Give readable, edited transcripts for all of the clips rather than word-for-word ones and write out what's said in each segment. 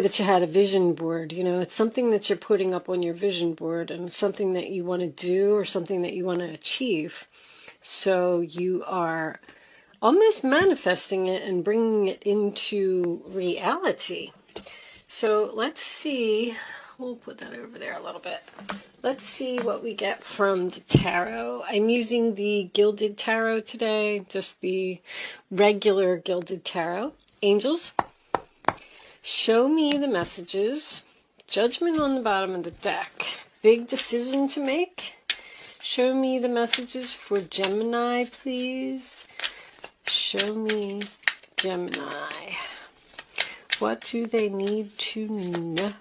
that you had a vision board. You know, it's something that you're putting up on your vision board, and it's something that you want to do or something that you want to achieve. So you are almost manifesting it and bringing it into reality. So let's see. We'll put that over there a little bit. Let's see what we get from the tarot. I'm using the Gilded Tarot today, just the regular Gilded Tarot. Angels, show me the messages. Judgment on the bottom of the deck. Big decision to make. Show me the messages for Gemini, please. Show me Gemini. What do they need to know?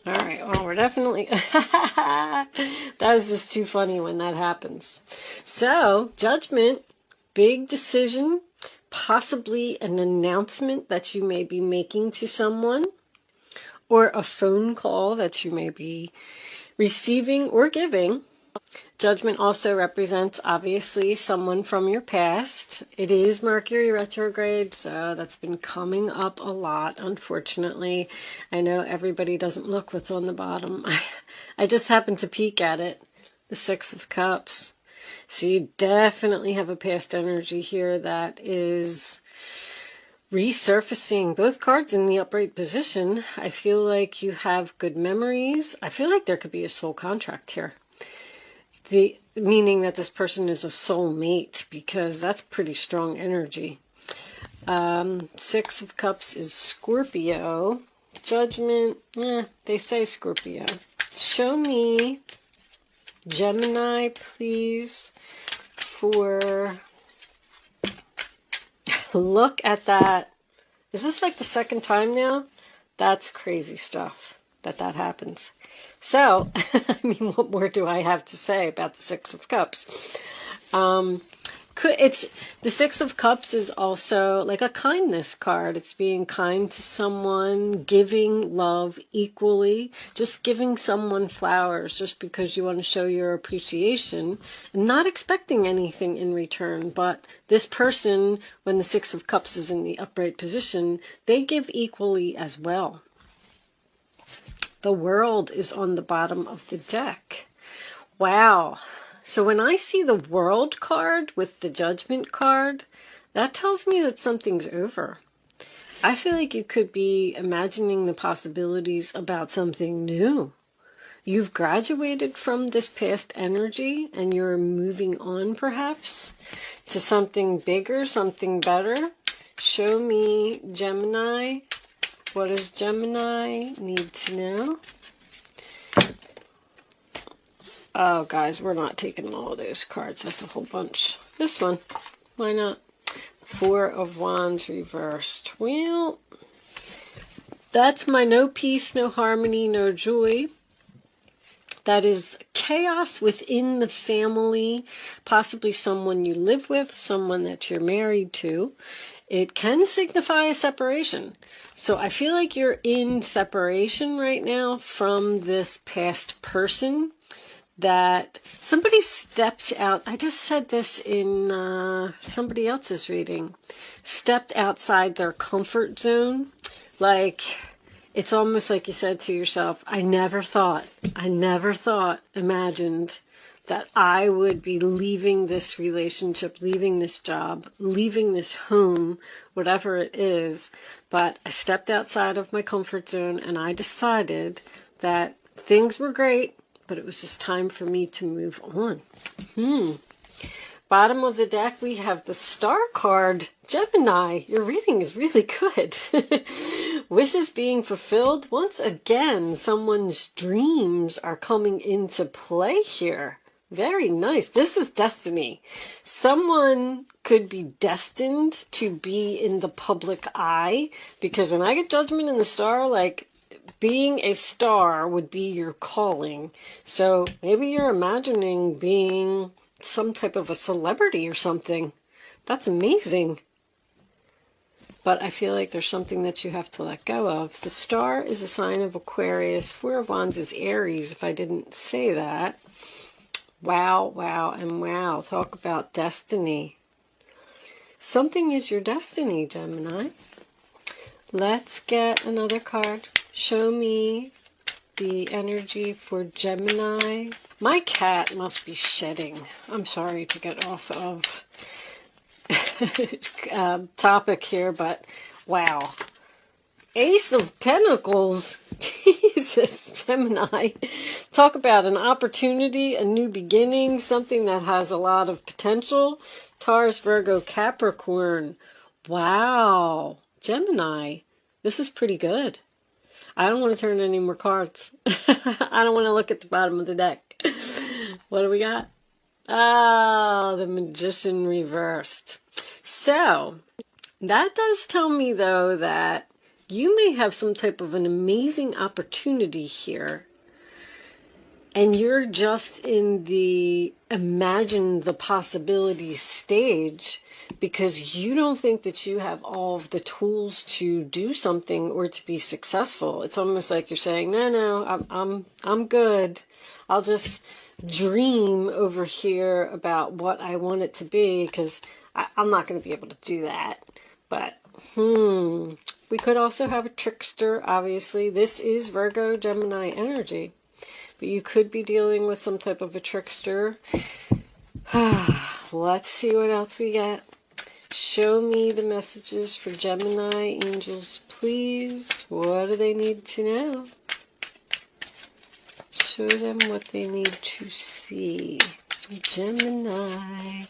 Alright, well, we're definitely... that is just too funny when that happens. So, judgment, big decision, possibly an announcement that you may be making to someone, or a phone call that you may be receiving or giving. Judgment also represents, obviously, someone from your past. It is Mercury retrograde, so that's been coming up a lot, unfortunately. I know everybody doesn't look what's on the bottom. I just happened to peek at it. The Six of Cups. So you definitely have a past energy here that is resurfacing. Both cards in the upright position. I feel like you have good memories. I feel like there could be a soul contract here. Meaning that this person is a soulmate, because that's pretty strong energy. Six of Cups is Scorpio. Judgment, they say Scorpio. Show me Gemini, please, for... Look at that. Is this like the second time now? That's crazy stuff that happens. So, I mean, what more do I have to say about the Six of Cups? The Six of Cups is also like a kindness card. It's being kind to someone, giving love equally, just giving someone flowers just because you want to show your appreciation, and not expecting anything in return. But this person, when the Six of Cups is in the upright position, they give equally as well. The World is on the bottom of the deck. Wow. So when I see the World card with the Judgment card, that tells me that something's over. I feel like you could be imagining the possibilities about something new. You've graduated from this past energy and you're moving on perhaps to something bigger, something better. Show me Gemini. What does Gemini need to know? Oh, guys, we're not taking all of those cards. That's a whole bunch. This one. Why not? Four of Wands reversed. Well, that's my no peace, no harmony, no joy. That is chaos within the family. Possibly someone you live with, someone that you're married to. It can signify a separation. So I feel like you're in separation right now from this past person, that somebody stepped out. I just said this in somebody else's reading. Stepped outside their comfort zone. Like, it's almost like you said to yourself, I never thought, imagined that I would be leaving this relationship, leaving this job, leaving this home, whatever it is. But I stepped outside of my comfort zone and I decided that things were great, but it was just time for me to move on. Bottom of the deck, we have the Star card. Gemini, your reading is really good. Wishes being fulfilled. Once again, someone's dreams are coming into play here. Very nice. This is destiny. Someone could be destined to be in the public eye, because when I get Judgment in the Star, like, being a star would be your calling. So maybe you're imagining being some type of a celebrity or something. That's amazing. But I feel like there's something that you have to let go of. The Star is a sign of Aquarius. Four of Wands is Aries, if I didn't say that. Wow, wow, and wow. Talk about destiny. Something is your destiny, Gemini. Let's get another card. Show me the energy for Gemini. My cat must be shedding. I'm sorry to get off of topic here, but wow. Ace of Pentacles. Jesus, Gemini. Talk about an opportunity, a new beginning, something that has a lot of potential. Taurus, Virgo, Capricorn. Wow. Gemini. This is pretty good. I don't want to turn any more cards. I don't want to look at the bottom of the deck. What do we got? Oh, the Magician reversed. So, that does tell me, though, that you may have some type of an amazing opportunity here. And you're just in the imagine the possibilities stage because you don't think that you have all of the tools to do something or to be successful. It's almost like you're saying, no, I'm good. I'll just dream over here about what I want it to be because I'm not going to be able to do that. But, we could also have a trickster, obviously. This is Virgo, Gemini energy. But you could be dealing with some type of a trickster. Let's see what else we got. Show me the messages for Gemini. Angels, please. What do they need to know? Show them what they need to see. Gemini.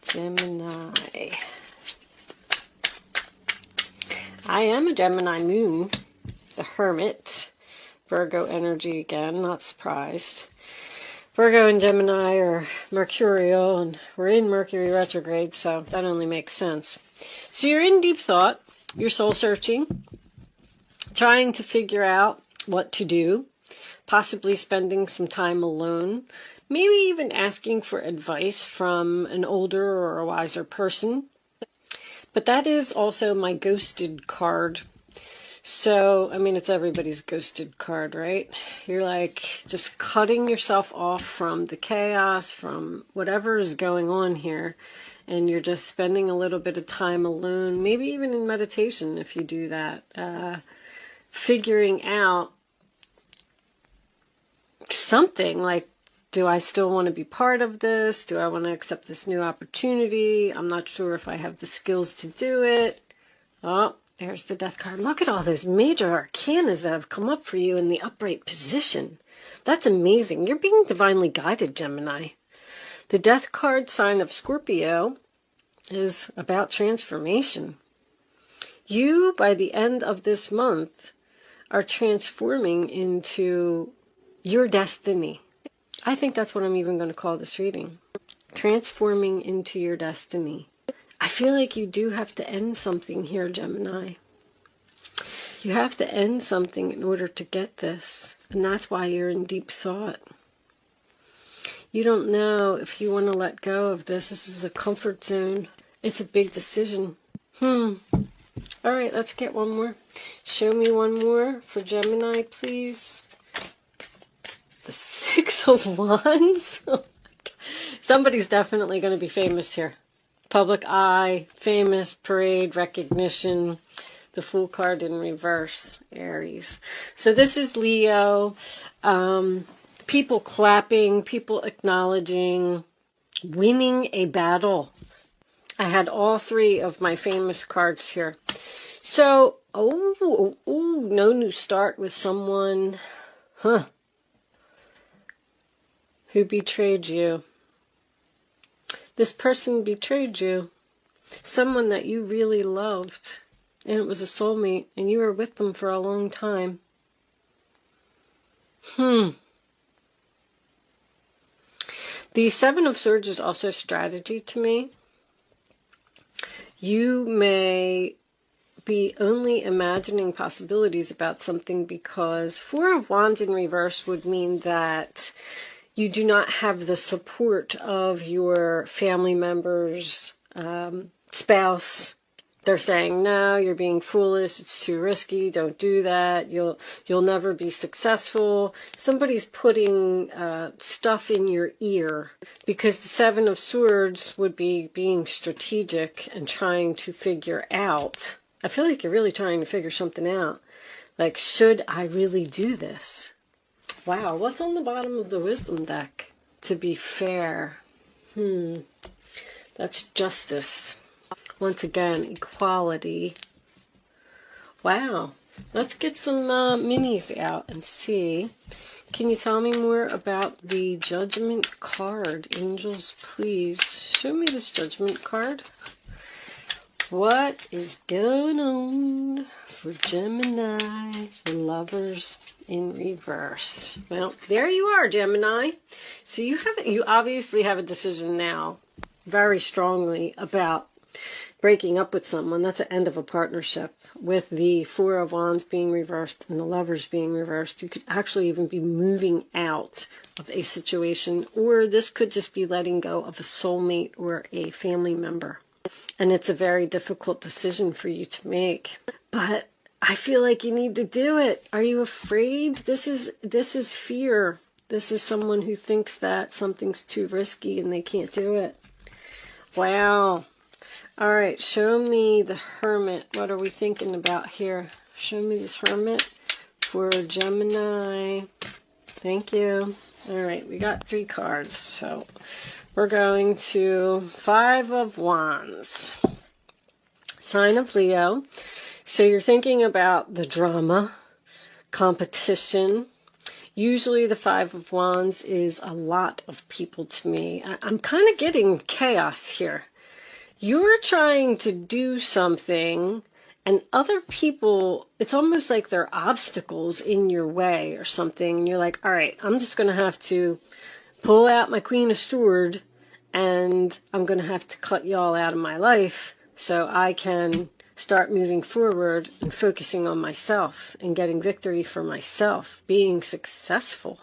Gemini. I am a Gemini moon. The Hermit. Virgo energy again, not surprised. Virgo and Gemini are mercurial, and we're in Mercury retrograde, so that only makes sense. So you're in deep thought, you're soul searching, trying to figure out what to do, possibly spending some time alone, maybe even asking for advice from an older or a wiser person. But that is also my ghosted card. So, I mean, it's everybody's ghosted card, right? You're like just cutting yourself off from the chaos, from whatever is going on here. And you're just spending a little bit of time alone, maybe even in meditation if you do that. Figuring out something like, do I still want to be part of this? Do I want to accept this new opportunity? I'm not sure if I have the skills to do it. Oh. There's the Death card. Look at all those major arcanas that have come up for you in the upright position. That's amazing. You're being divinely guided, Gemini. The Death card, sign of Scorpio, is about transformation. You, by the end of this month, are transforming into your destiny. I think that's what I'm even going to call this reading. Transforming into your destiny. I feel like you do have to end something here, Gemini. You have to end something in order to get this. And that's why you're in deep thought. You don't know if you want to let go of this. This is a comfort zone. It's a big decision. All right, let's get one more. Show me one more for Gemini, please. The Six of Wands. Somebody's definitely going to be famous here. Public eye, famous, parade, recognition. The Fool card in reverse, Aries. So this is Leo. People clapping, people acknowledging, winning a battle. I had all three of my famous cards here. So, no new start with someone, who betrayed you. This person betrayed you. Someone that you really loved. And it was a soulmate. And you were with them for a long time. The Seven of Swords is also strategy to me. You may be only imagining possibilities about something because Four of Wands in reverse would mean that you do not have the support of your family members, spouse. They're saying, no, you're being foolish. It's too risky. Don't do that. You'll never be successful. Somebody's putting stuff in your ear because the Seven of Swords would be being strategic and trying to figure out I feel like you're really trying to figure something out. Like, should I really do this? Wow, what's on the bottom of the wisdom deck? To be fair. That's justice. Once again, equality. Wow. Let's get some minis out and see. Can you tell me more about the Judgment card? Angels, please show me this Judgment card. What is going on for Gemini and Lovers in reverse? Well, there you are, Gemini. So you obviously have a decision now, very strongly, about breaking up with someone. That's the end of a partnership. With the Four of Wands being reversed and the Lovers being reversed, you could actually even be moving out of a situation, or this could just be letting go of a soulmate or a family member. And it's a very difficult decision for you to make. But I feel like you need to do it. Are you afraid? This is fear. This is someone who thinks that something's too risky and they can't do it. Wow. All right, show me the Hermit. What are we thinking about here? Show me this Hermit for Gemini. Thank you. All right, we got 3 cards. So we're going to 5 of Wands. Sign of Leo. So you're thinking about the drama, competition. Usually the 5 of Wands is a lot of people to me. I'm kind of getting chaos here. You're trying to do something and other people, it's almost like there are obstacles in your way or something. And you're like, all right, I'm just going to have to pull out my Queen of Swords and I'm going to have to cut y'all out of my life so I can start moving forward and focusing on myself and getting victory for myself, being successful.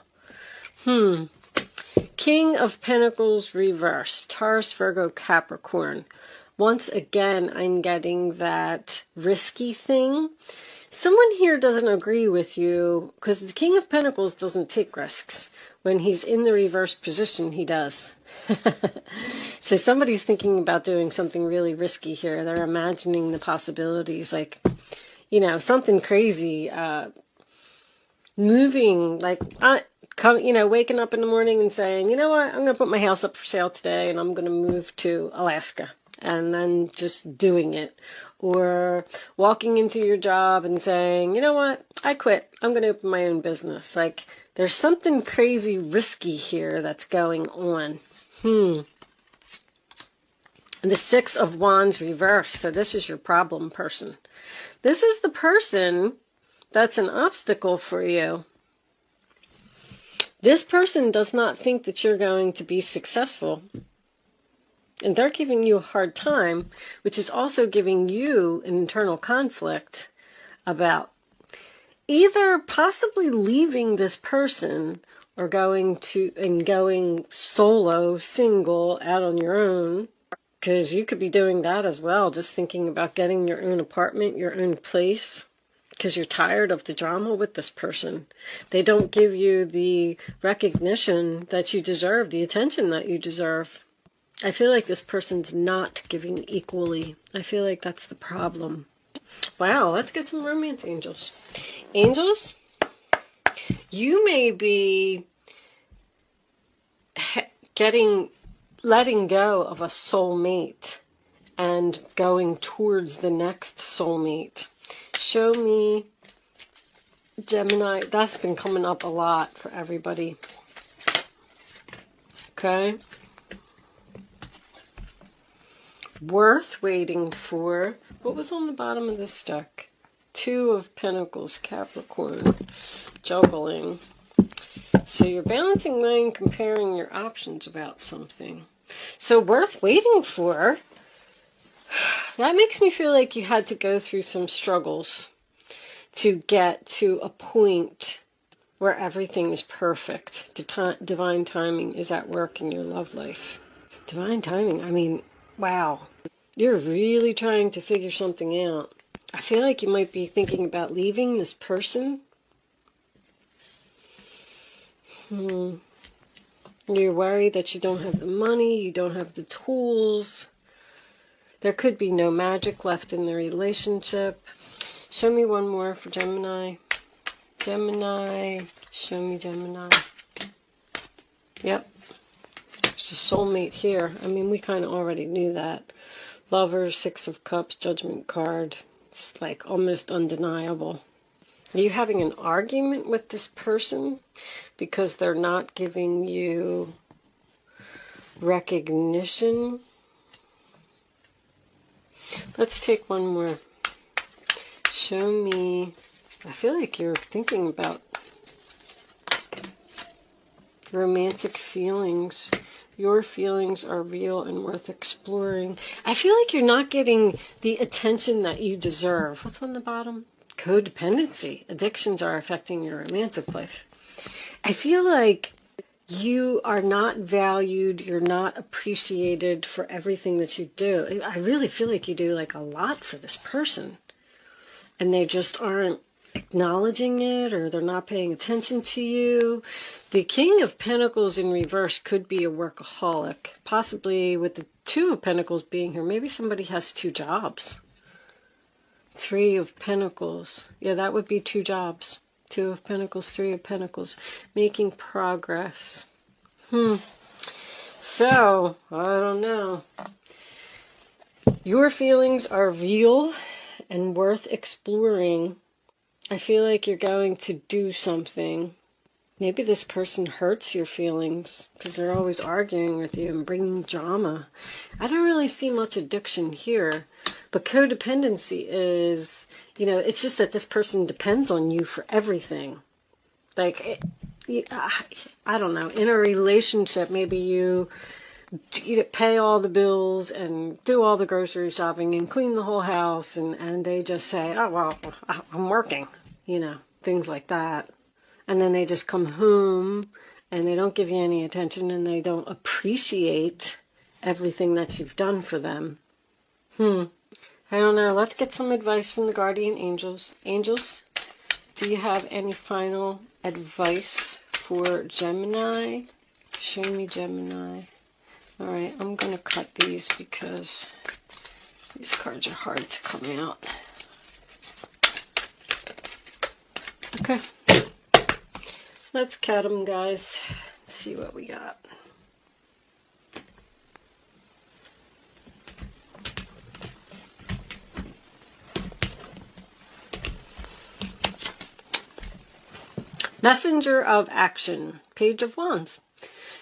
King of Pentacles reversed, Taurus, Virgo, Capricorn. Once again, I'm getting that risky thing. Someone here doesn't agree with you because the King of Pentacles doesn't take risks. When he's in the reverse position, he does. So somebody's thinking about doing something really risky here. They're imagining the possibilities, like, you know, something crazy, moving, like, waking up in the morning and saying, you know what, I'm going to put my house up for sale today and I'm going to move to Alaska. And then just doing it. Or walking into your job and saying, you know what, I quit. I'm going to open my own business. Like, there's something crazy risky here that's going on. And the 6 of Wands reversed. So this is your problem person. This is the person that's an obstacle for you. This person does not think that you're going to be successful. And they're giving you a hard time, which is also giving you an internal conflict about either possibly leaving this person or going solo, single, out on your own. Because you could be doing that as well, just thinking about getting your own apartment, your own place. Because you're tired of the drama with this person. They don't give you the recognition that you deserve, the attention that you deserve. I feel like this person's not giving equally. I feel like that's the problem. Wow, let's get some romance angels. Angels, you may be letting go of a soulmate and going towards the next soulmate. Show me, Gemini. That's been coming up a lot for everybody. Okay. Worth waiting for. What was on the bottom of this deck? 2 of Pentacles, Capricorn, juggling. So you're balancing mind, comparing your options about something. So worth waiting for. That makes me feel like you had to go through some struggles to get to a point where everything is perfect. Divine timing is at work in your love life. Divine timing, I mean, wow. You're really trying to figure something out. I feel like you might be thinking about leaving this person. You're worried that you don't have the money, you don't have the tools. There could be no magic left in the relationship. Show me one more for Gemini. Gemini. Show me Gemini. Yep. There's a soulmate here. I mean, we kind of already knew that. Lovers, Six of Cups, Judgment card. It's like almost undeniable. Are you having an argument with this person because they're not giving you recognition? Let's take one more. Show me. I feel like you're thinking about romantic feelings. Your feelings are real and worth exploring. I feel like you're not getting the attention that you deserve. What's on the bottom? Codependency. Addictions are affecting your romantic life. I feel like you are not valued. You're not appreciated for everything that you do. I really feel like you do like a lot for this person. And they just aren't acknowledging it, or they're not paying attention to you. The King of Pentacles in reverse could be a workaholic, possibly with the Two of Pentacles being here. Maybe somebody has 2 jobs. Three of Pentacles. Yeah, that would be 2 jobs. 2 of Pentacles, 3 of Pentacles. Making progress. So, I don't know. Your feelings are real and worth exploring. I feel like you're going to do something. Maybe this person hurts your feelings because they're always arguing with you and bringing drama. I don't really see much addiction here. But codependency is, you know, it's just that this person depends on you for everything. Like, I don't know. In a relationship, maybe you pay all the bills and do all the grocery shopping and clean the whole house, and they just say, oh, well, I'm working, you know, things like that. And then they just come home and they don't give you any attention and they don't appreciate everything that you've done for them. I don't know. Let's get some advice from the guardian angels. Angels, do you have any final advice for Gemini? Show me Gemini. Alright, I'm going to cut these because these cards are hard to come out. Okay. Let's cut them, guys. Let's see what we got. Messenger of Action. Page of Wands.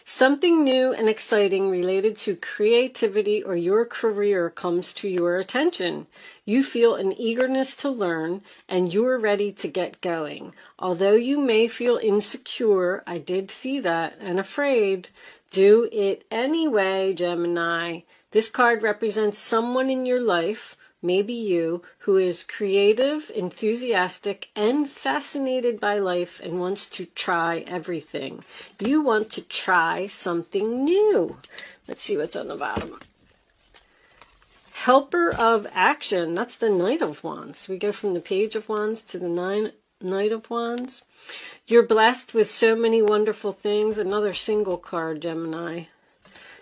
Something new and exciting related to creativity or your career comes to your attention. You feel an eagerness to learn and you're ready to get going. Although you may feel insecure, I did see that, and afraid, do it anyway, Gemini. This card represents someone in your life, maybe you, who is creative, enthusiastic, and fascinated by life and wants to try everything. You want to try something new. Let's see what's on the bottom. Helper of Action. That's the Knight of Wands. We go from the Page of Wands to the Knight of Wands. You're blessed with so many wonderful things. Another single card, Gemini.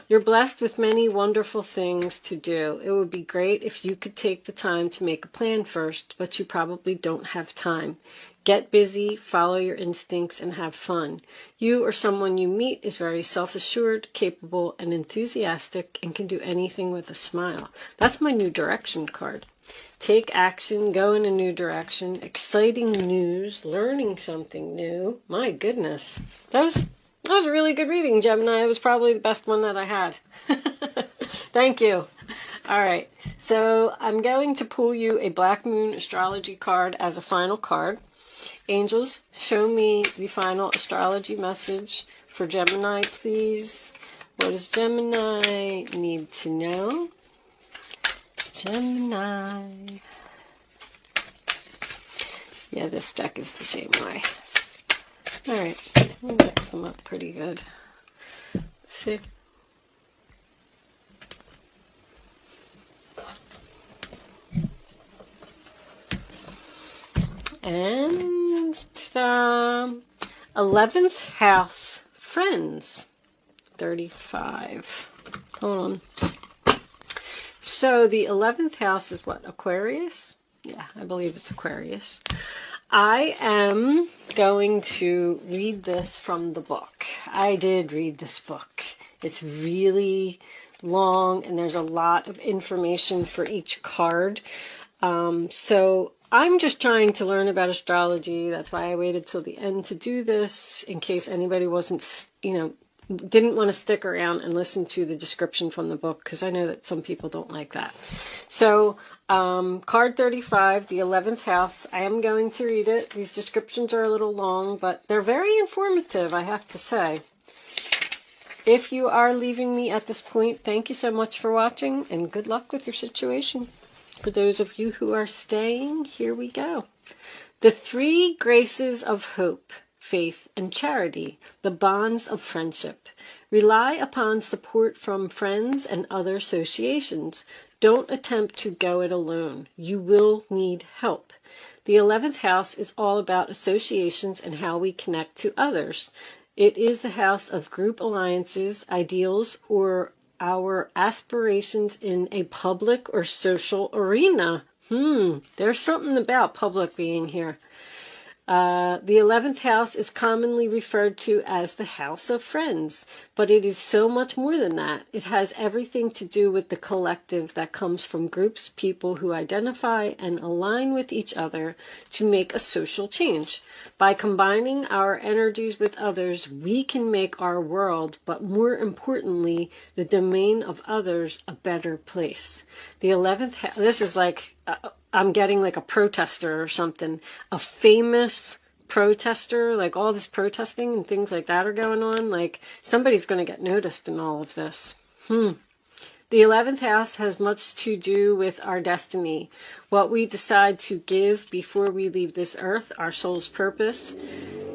You're blessed with many wonderful things to do. It would be great if you could take the time to make a plan first, but you probably don't have time. Get busy, follow your instincts, and have fun. You or someone you meet is very self-assured, capable, and enthusiastic, and can do anything with a smile. That's my New Direction card. Take action, go in a new direction, exciting news, learning something new. My goodness. That was a really good reading, Gemini. It was probably the best one that I had. Thank you. All right. So I'm going to pull you a Black Moon astrology card as a final card. Angels, show me the final astrology message for Gemini, please. What does Gemini need to know? Gemini. Yeah, this deck is the same way. All right. We'll mix them up pretty good. Let's see. And 11th house, friends. 35. Hold on. So the 11th house is what? Aquarius? Yeah, I believe it's Aquarius. I am going to read this from the book. I did read this book. It's really long and there's a lot of information for each card. So I'm just trying to learn about astrology. That's why I waited till the end to do this, in case anybody wasn't, didn't want to stick around and listen to the description from the book, because I know that some people don't like that. So card 35, the 11th house, I am going to read it. These descriptions are a little long, but they're very informative, I have to say. If you are leaving me at this point, thank you so much for watching, and good luck with your situation. For those of you who are staying, here we go. The three graces of hope, faith, and charity, the bonds of friendship. Rely upon support from friends and other associations. Don't attempt to go it alone. You will need help. The 11th house is all about associations and how we connect to others. It is the house of group alliances, ideals, or our aspirations in a public or social arena. There's something about public being here. The 11th house is commonly referred to as the house of friends, but it is so much more than that. It has everything to do with the collective that comes from groups, people who identify and align with each other to make a social change. By combining our energies with others, we can make our world, but more importantly, the domain of others, a better place. The 11th house, this is like... I'm getting like a protester or something, a famous protester, like all this protesting and things like that are going on. Like somebody's going to get noticed in all of this. The 11th house has much to do with our destiny, what we decide to give before we leave this earth, our soul's purpose.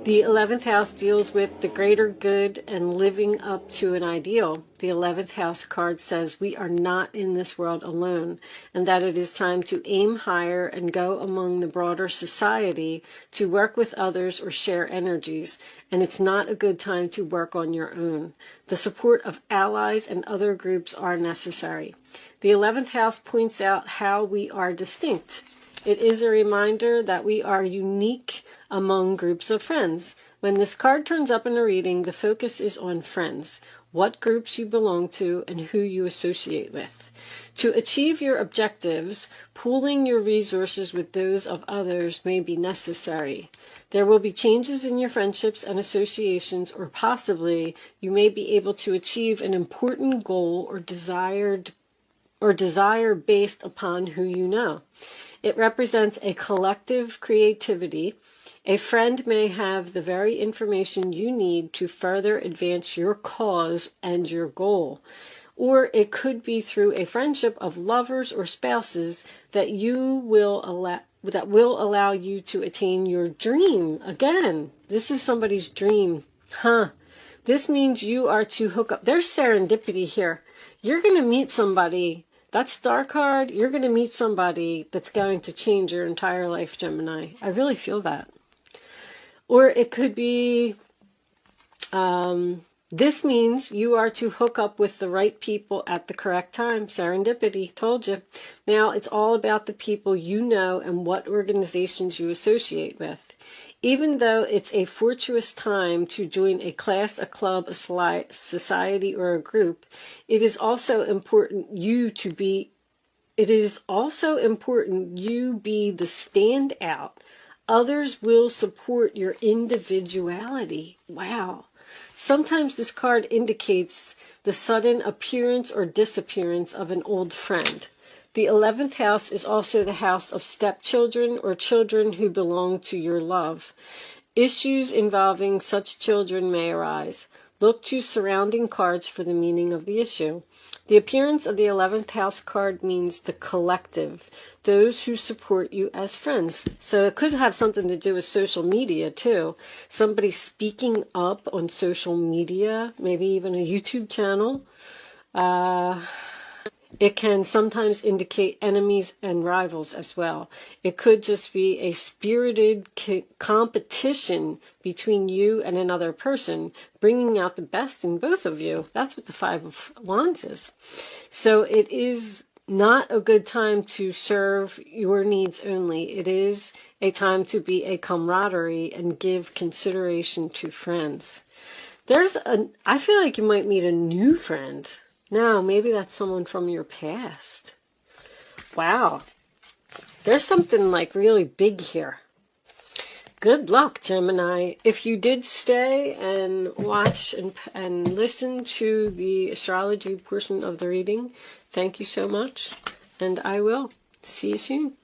The 11th house deals with the greater good and living up to an ideal. The 11th house card says we are not in this world alone, and that it is time to aim higher and go among the broader society to work with others or share energies, and it's not a good time to work on your own. The support of allies and other groups are necessary. The 11th house points out how we are distinct. It is a reminder that we are unique among groups of friends. When this card turns up in a reading, the focus is on friends, what groups you belong to, and who you associate with. To achieve your objectives, pooling your resources with those of others may be necessary. There will be changes in your friendships and associations, or possibly you may be able to achieve an important goal or desire based upon who you know. It represents a collective creativity. A friend may have the very information you need to further advance your cause and your goal. Or it could be through a friendship of lovers or spouses that will allow you to attain your dream. Again, this is somebody's dream. This means you are to hook up. There's serendipity here. You're going to meet somebody. That star card, you're going to meet somebody that's going to change your entire life, Gemini. I really feel that. Or it could be, this means you are to hook up with the right people at the correct time. Serendipity, told you. Now it's all about the people you know and what organizations you associate with. Even though it's a fortuitous time to join a class, a club, a society, or a group, it is also important you be the standout. Others will support your individuality. Wow. Sometimes this card indicates the sudden appearance or disappearance of an old friend. The 11th house is also the house of stepchildren or children who belong to your love. Issues involving such children may arise. Look to surrounding cards for the meaning of the issue. The appearance of the 11th house card means the collective, those who support you as friends. So it could have something to do with social media too. Somebody speaking up on social media, maybe even a YouTube channel. It can sometimes indicate enemies and rivals as well. It could just be a spirited competition between you and another person, bringing out the best in both of you. That's what the 5 of Wands is. So it is not a good time to serve your needs only. It is a time to be a camaraderie and give consideration to friends. I feel like you might meet a new friend. No, maybe that's someone from your past. Wow. There's something like really big here. Good luck, Gemini. If you did stay and watch and listen to the astrology portion of the reading, thank you so much. And I will see you soon.